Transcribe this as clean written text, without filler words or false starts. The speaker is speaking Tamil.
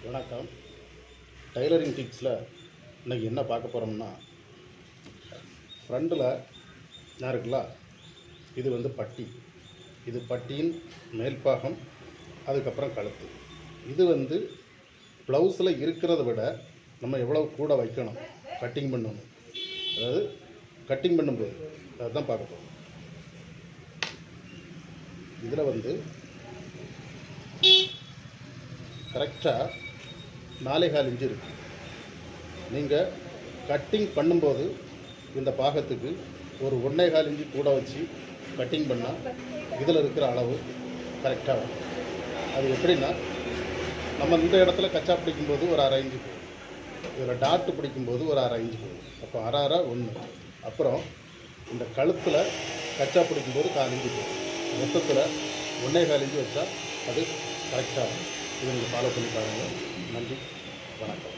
வணக்கம். டைலரிங் டிப்ஸில் இன்றைக்கி என்ன பார்க்க போகிறோம்னா, ஃப்ரண்டில் இருக்குல்ல, இது வந்து பட்டி. இது பட்டியின் மேல்பாகம், அதுக்கப்புறம் கழுத்து. இது வந்து ப்ளவுஸில் இருக்கிறத விட நம்ம எவ்வளவு கூட வைக்கணும், கட்டிங் பண்ணணும். அதாவது கட்டிங் பண்ணும்போது அதுதான் பார்க்க போகிறோம். இதில் வந்து கரெக்டாக 4.25 இன்ச்சு இருக்குது. நீங்கள் கட்டிங் பண்ணும்போது இந்த பாகத்துக்கு ஒரு 1.25 இன்ச்சு கூட வச்சு கட்டிங் பண்ணால் இதில் இருக்கிற அளவு கரெக்டாக வரும். அது எப்படின்னா, நம்ம இந்த இடத்துல கச்சா பிடிக்கும்போது ஒரு 1/2 இன்ச்சு போகும், இதில் டாட்டு பிடிக்கும்போது ஒரு 1/2 இன்ச்சு போகும். அப்போ 1/2 1. அப்புறம் இந்த கழுத்தில் கச்சா பிடிக்கும்போது 1/4 இன்ச்சு போகும். மொத்தத்தில் 1.25 இன்ச்சு வச்சா அது கரெக்டாக இருக்கும். இதை நீங்கள் ஃபாலோ பண்ணி பாருங்கள். நன்றி, வணக்கம்.